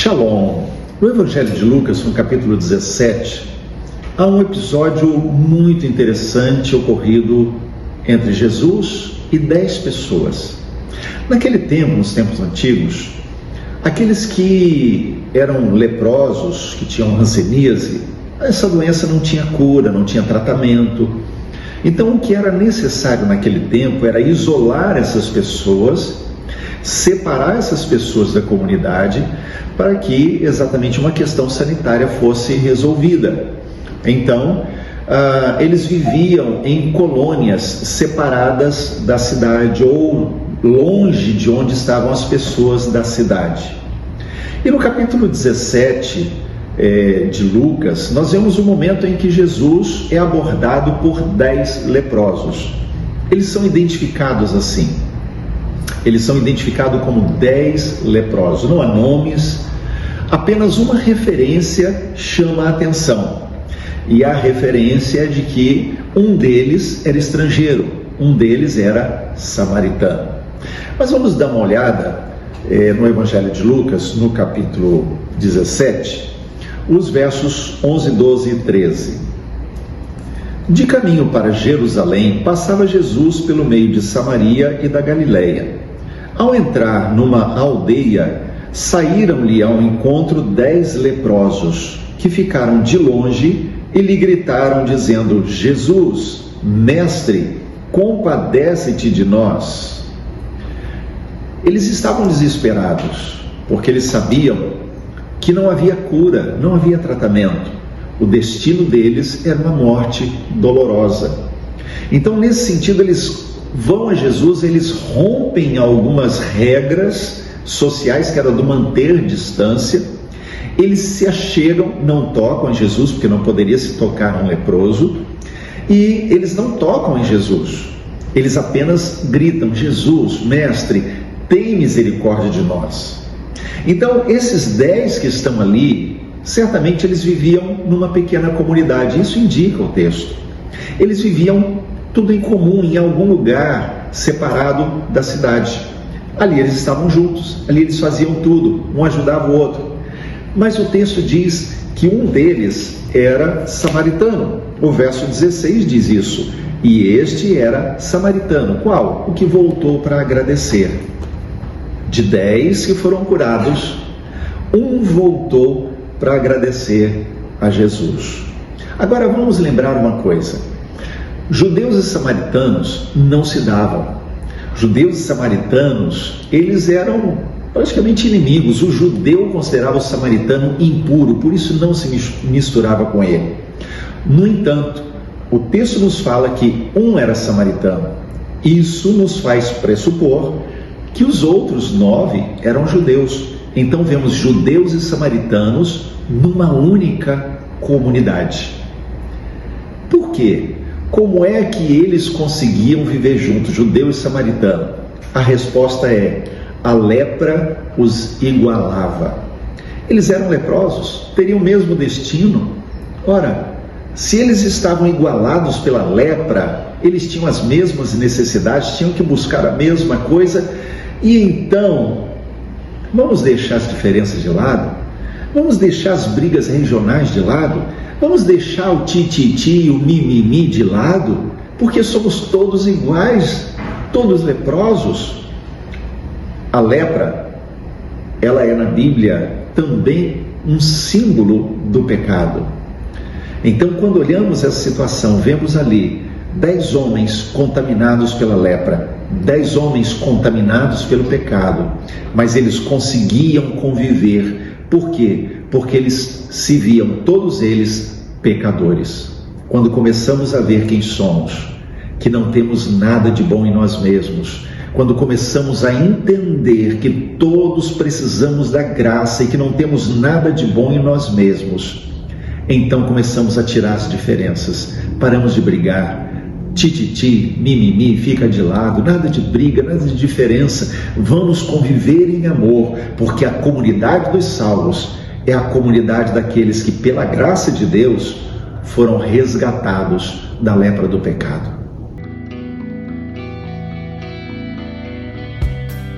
Shalom! No Evangelho de Lucas, no capítulo 17, há um episódio muito interessante ocorrido entre Jesus e 10 pessoas. Naquele tempo, nos tempos antigos, aqueles que eram leprosos, que tinham hanseníase, essa doença não tinha cura, não tinha tratamento. Então, o que era necessário naquele tempo era isolar essas pessoas, separar essas pessoas da comunidade, para que exatamente uma questão sanitária fosse resolvida. Então, eles viviam em colônias separadas da cidade ou longe de onde estavam as pessoas da cidade. E no capítulo 17 de Lucas, nós vemos o momento em que Jesus é abordado por 10 leprosos. Eles são identificados assim. Eles são identificados como 10 leprosos. Não há nomes, apenas uma referência chama a atenção. E a referência é de que um deles era estrangeiro, um deles era samaritano. Mas vamos dar uma olhada no Evangelho de Lucas, no capítulo 17, os versos 11, 12 e 13. De caminho para Jerusalém, passava Jesus pelo meio de Samaria e da Galileia. Ao entrar numa aldeia, saíram-lhe ao encontro 10 leprosos, que ficaram de longe e lhe gritaram, dizendo: Jesus, mestre, compadece-te de nós. Eles estavam desesperados, porque eles sabiam que não havia cura, não havia tratamento. O destino deles era uma morte dolorosa. Então, nesse sentido, eles vão a Jesus, eles rompem algumas regras sociais, que era do manter distância. Eles se achegam, não tocam em Jesus, porque não poderia se tocar um leproso, e eles não tocam em Jesus. Eles apenas gritam: Jesus, mestre, tem misericórdia de nós. Então, esses 10 que estão ali, certamente eles viviam numa pequena comunidade. Isso indica o texto. Eles viviam tudo em comum, em algum lugar separado da cidade. Ali eles estavam juntos, ali eles faziam tudo, um ajudava o outro. Mas o texto diz que um deles era samaritano. O verso 16 diz isso. E este era samaritano. Qual? O que voltou para agradecer. De 10 que foram curados, um voltou para agradecer a Jesus. Agora vamos lembrar uma coisa. Judeus e samaritanos não se davam. Judeus e samaritanos, eles eram praticamente inimigos. O judeu considerava o samaritano impuro, por isso não se misturava com ele. No entanto, o texto nos fala que um era samaritano. Isso nos faz pressupor que os outros 9 eram judeus. Então vemos judeus e samaritanos numa única comunidade. Por quê? Como é que eles conseguiam viver juntos, judeu e samaritano? A resposta é: a lepra os igualava. Eles eram leprosos, teriam o mesmo destino. Ora, se eles estavam igualados pela lepra, eles tinham as mesmas necessidades, tinham que buscar a mesma coisa. E então, vamos deixar as diferenças de lado? Vamos deixar as brigas regionais de lado? Vamos deixar o tititi e o mimimi de lado? Porque somos todos iguais, todos leprosos. A lepra, ela é na Bíblia também um símbolo do pecado. Então, quando olhamos essa situação, vemos ali 10 homens contaminados pela lepra, 10 homens contaminados pelo pecado, mas eles conseguiam conviver. Por quê? Porque eles se viam, todos eles, pecadores. Quando começamos a ver quem somos, que não temos nada de bom em nós mesmos, quando começamos a entender que todos precisamos da graça e que não temos nada de bom em nós mesmos, então começamos a tirar as diferenças, paramos de brigar. Tititi, mimimi, fica de lado, nada de briga, nada de diferença. Vamos conviver em amor, porque a comunidade dos salvos é a comunidade daqueles que, pela graça de Deus, foram resgatados da lepra do pecado.